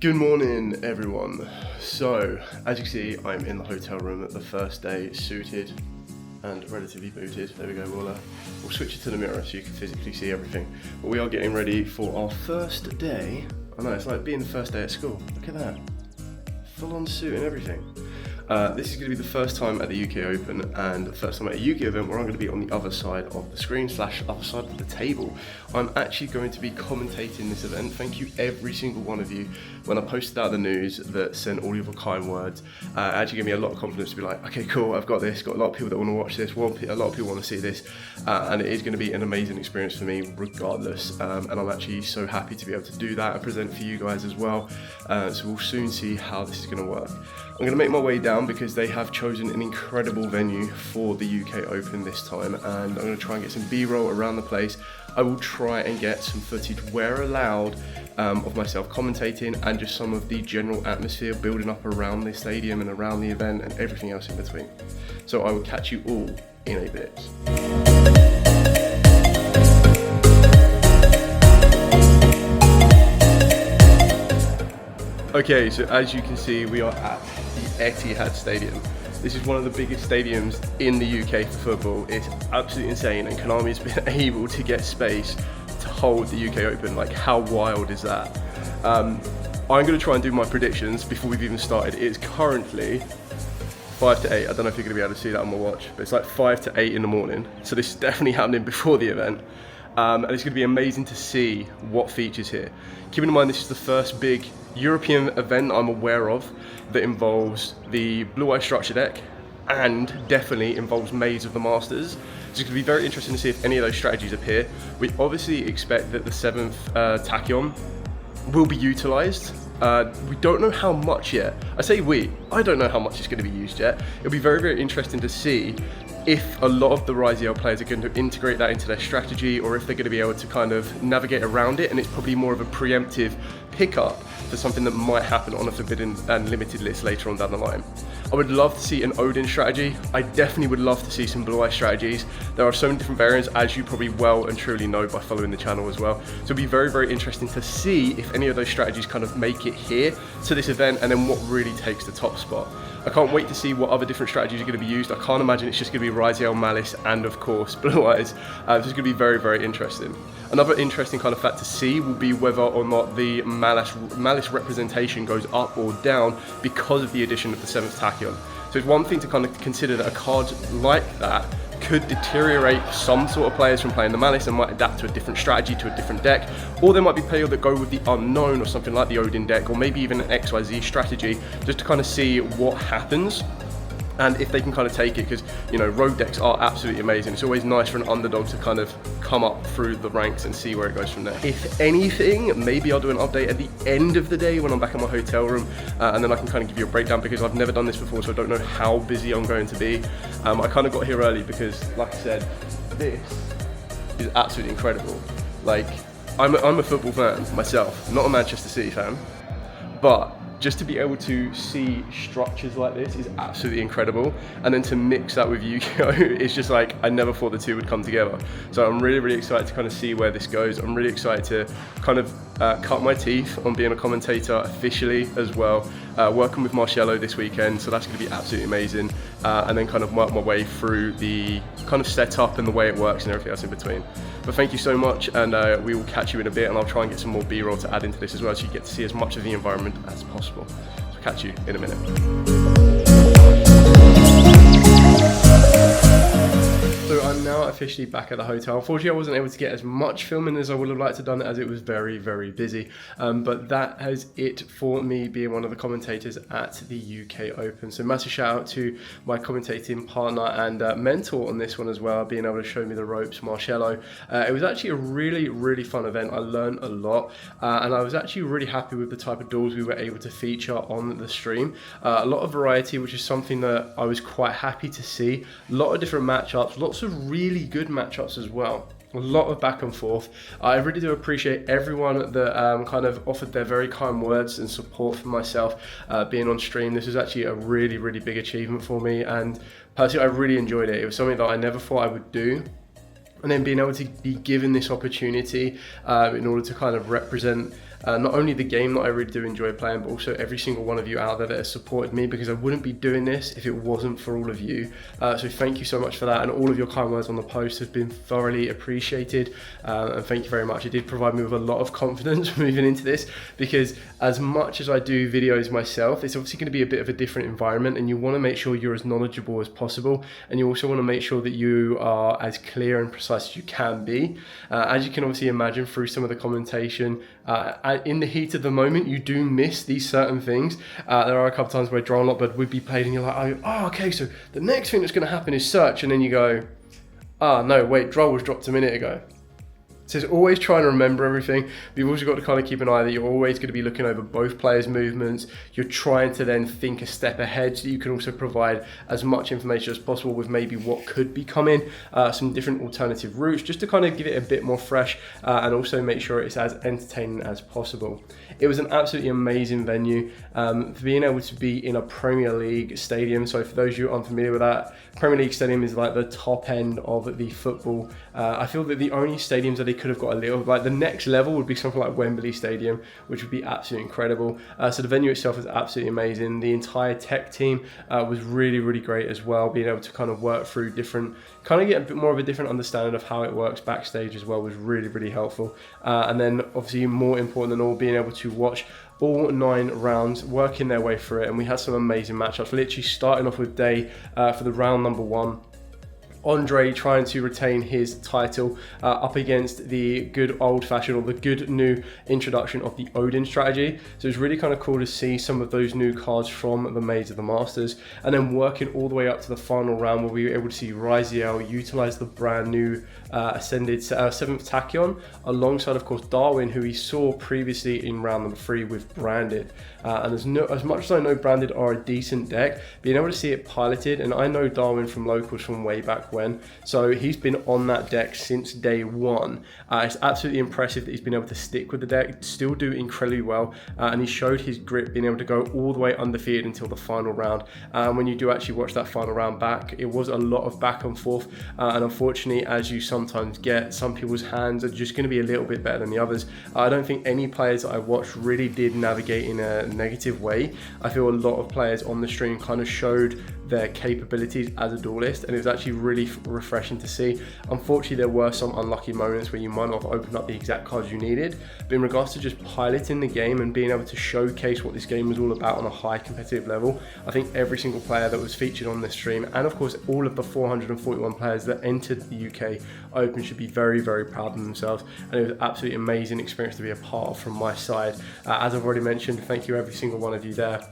Good morning, everyone. So, as you can see, I'm in the hotel room at the first day, suited and relatively booted. There we go, we'll switch it to the mirror so you can physically see everything. But we are getting ready for our first day. I know, it's like being the first day at school. Look at that. Full on suit and everything. This is going to be the first time at the UK Open and the first time at a Yugioh event where I'm going to be on the other side of the screen / other side of the table. I'm actually going to be commentating this event. Thank you every single one of you when I posted out the news that sent all of your kind words. Actually gave me a lot of confidence to be like, okay, cool, I've got this, got a lot of people that want to watch this, a lot of people want to see this, and it is going to be an amazing experience for me regardless, and I'm actually so happy to be able to do that and present for you guys as well. So we'll soon see how this is going to work. I'm going to make my way down because they have chosen an incredible venue for the UK Open this time, and I'm going to try and get some B-roll around the place. I will try and get some footage where allowed of myself commentating and just some of the general atmosphere building up around the stadium and around the event and everything else in between. So I will catch you all in a bit. Okay, so as you can see, we are at the Etihad Stadium. This is one of the biggest stadiums in the UK for football. It's absolutely insane, and Konami's been able to get space to hold the UK Open. Like, how wild is that? I'm going to try and do my predictions before we've even started. It's currently 5 to 8. I don't know if you're going to be able to see that on my watch, but it's like 5 to 8 in the morning. So this is definitely happening before the event. And it's going to be amazing to see what features here. Keeping in mind this is the first big European event I'm aware of that involves the Blue Eye structure deck and definitely involves Maze of the Masters. So it's going to be very interesting to see if any of those strategies appear. We obviously expect that the 7th Tachyon will be utilised. We don't know how much yet. I don't know how much it's going to be used yet. It'll be very, very interesting to see if a lot of the Yugioh players are going to integrate that into their strategy, or if they're going to be able to kind of navigate around it, and it's probably more of a preemptive pickup for something that might happen on a forbidden and limited list later on down the line. I would love to see an Odin strategy. I definitely would love to see some Blue Eye strategies. There are so many different variants, as you probably well and truly know by following the channel as well. So it'll be very, very interesting to see if any of those strategies kind of make it here to this event, and then what really takes the top spot. I can't wait to see what other different strategies are going to be used. I can't imagine it's just going to be Yugioh, Malice, and of course Blue Eyes. This is going to be very, very interesting. Another interesting kind of fact to see will be whether or not the Malice representation goes up or down because of the addition of the 7th Tachyon. So it's one thing to kind of consider that a card like that could deteriorate some sort of players from playing the Malice and might adapt to a different strategy, to a different deck, or there might be players that go with the unknown or something like the Odin deck, or maybe even an XYZ strategy, just to kind of see what happens and if they can kind of take it, because, you know, rogue decks are absolutely amazing. It's always nice for an underdog to kind of come up through the ranks and see where it goes from there. If anything, maybe I'll do an update at the end of the day when I'm back in my hotel room, and then I can kind of give you a breakdown, because I've never done this before, so I don't know how busy I'm going to be. I kind of got here early because, like I said, this is absolutely incredible. Like, I'm a football fan myself, not a Manchester City fan, but just to be able to see structures like this is absolutely incredible, and then to mix that with Yugioh, it's just like, I never thought the two would come together. So I'm really, really excited to kind of see where this goes. I'm really excited to kind of cut my teeth on being a commentator officially as well, working with Marcello this weekend, so that's going to be absolutely amazing, and then kind of work my way through the kind of setup and the way it works and everything else in between. But thank you so much, and we will catch you in a bit, and I'll try and get some more B-roll to add into this as well, so you get to see as much of the environment as possible. So catch you in a minute. So I'm now officially back at the hotel. Unfortunately, I wasn't able to get as much filming as I would have liked to have done, as it was very, very busy. But that is it for me being one of the commentators at the UK Open. So massive shout out to my commentating partner and mentor on this one as well, being able to show me the ropes, Marcello. It was actually a really, really fun event. I learned a lot, and I was actually really happy with the type of duels we were able to feature on the stream. A lot of variety, which is something that I was quite happy to see. A lot of different matchups, lots of really good matchups as well. A lot of back and forth. I really do appreciate everyone that kind of offered their very kind words and support for myself being on stream. This was actually a really, really big achievement for me, and personally I really enjoyed it. It was something that I never thought I would do. And then being able to be given this opportunity in order to kind of represent not only the game that I really do enjoy playing, but also every single one of you out there that has supported me, because I wouldn't be doing this if it wasn't for all of you. So thank you so much for that, and all of your kind words on the post have been thoroughly appreciated, and thank you very much. It did provide me with a lot of confidence moving into this, because as much as I do videos myself, it's obviously going to be a bit of a different environment, and you want to make sure you're as knowledgeable as possible, and you also want to make sure that you are as clear and precise as you can be. As you can obviously imagine through some of the commentation, in the heat of the moment, you do miss these certain things. There are a couple times where Drone Lockbird would be played and you're like, oh, okay, so the next thing that's going to happen is search, and then you go, no, wait, Droll was dropped a minute ago. So it's always trying to remember everything, but you've also got to kind of keep an eye that you're always going to be looking over both players' movements. You're trying to then think a step ahead, so you can also provide as much information as possible with maybe what could be coming, some different alternative routes, just to kind of give it a bit more fresh, and also make sure it's as entertaining as possible. It was an absolutely amazing venue, for being able to be in a Premier League stadium. So for those of you unfamiliar with that, Premier League stadium is like the top end of the football. I feel that the only stadiums that they could have got a little, like the next level would be something like Wembley Stadium, which would be absolutely incredible. So the venue itself is absolutely amazing. The entire tech team was really, really great as well. Being able to kind of work through different, kind of get a bit more of a different understanding of how it works backstage as well was really, really helpful. And then obviously more important than all, being able to watch all 9 rounds, working their way through it. And we had some amazing matchups, literally starting off with day for the round number 1. Andre trying to retain his title up against the good old-fashioned, or the good new introduction of the Odin strategy. So it's really kind of cool to see some of those new cards from the Maids of the Masters, and then working all the way up to the final round where we were able to see Yugioh utilize the brand new ascended 7th Tachyon, alongside of course Darwin, who we saw previously in round number 3 with Branded. And as much as I know Branded are a decent deck, being able to see it piloted, and I know Darwin from locals from way back when, so he's been on that deck since day 1. It's absolutely impressive that he's been able to stick with the deck, still do incredibly well, and he showed his grit, being able to go all the way undefeated until the final round. When you do actually watch that final round back, it was a lot of back and forth, and unfortunately, as you sometimes get, some people's hands are just going to be a little bit better than the others. I don't think any players that I watched really did navigate in a negative way. I feel a lot of players on the stream kind of showed their capabilities as a duelist, and it was actually really refreshing to see. Unfortunately, there were some unlucky moments where you might not have opened up the exact cards you needed, but in regards to just piloting the game and being able to showcase what this game was all about on a high competitive level, I think every single player that was featured on this stream, and of course all of the 441 players that entered the UK Open, should be very, very proud of themselves, and it was an absolutely amazing experience to be a part of from my side. As I've already mentioned, thank you every single one of you there.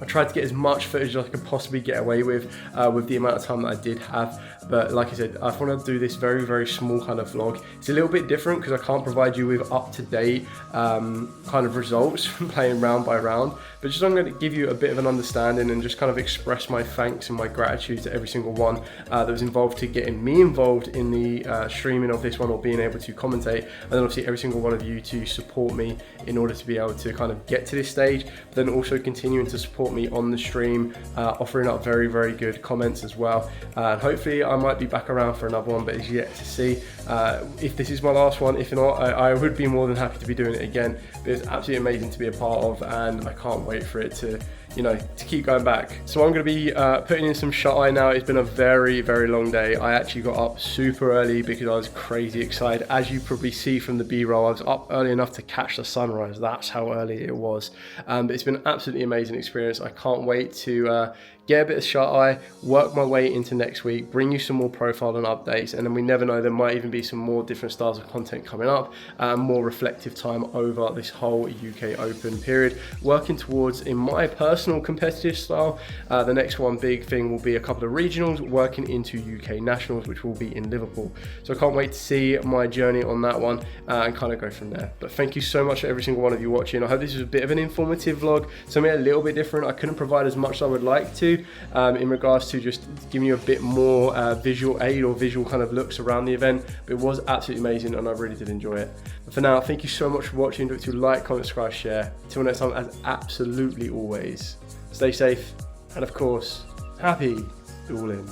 I tried to get as much footage as I could possibly get away with the amount of time that I did have. But like I said, I want to do this very, very small kind of vlog. It's a little bit different because I can't provide you with up-to-date kind of results from playing round by round. But just I'm going to give you a bit of an understanding and just kind of express my thanks and my gratitude to every single one that was involved to getting me involved in the streaming of this one, or being able to commentate. And then obviously every single one of you to support me in order to be able to kind of get to this stage, but then also continuing to support me on the stream, offering up very, very good comments as well. And hopefully I might be back around for another one, but it's yet to see. If this is my last one, if not, I would be more than happy to be doing it again. But it's absolutely amazing to be a part of, and I can't wait for it to, you know, to keep going back. So I'm going to be putting in some shut eye now. It's been a very, very long day. I actually got up super early because I was crazy excited. As you probably see from the B-roll, I was up early enough to catch the sunrise. That's how early it was. But it's been an absolutely amazing experience. I can't wait to get a bit of shut eye, work my way into next week, bring you some more profile and updates, and then we never know, there might even be some more different styles of content coming up, more reflective time over this whole UK Open period, working towards, in my personal competitive style, the next one big thing will be a couple of regionals, working into UK nationals, which will be in Liverpool. So I can't wait to see my journey on that one and kind of go from there. But thank you so much to every single one of you watching. I hope this was a bit of an informative vlog, something a little bit different. I couldn't provide as much as I would like to, in regards to just giving you a bit more visual aid or visual kind of looks around the event, but it was absolutely amazing and I really did enjoy it. But for now, thank you so much for watching. Don't forget to like, comment, subscribe, share. Until next time, as absolutely always, stay safe and of course, happy dueling.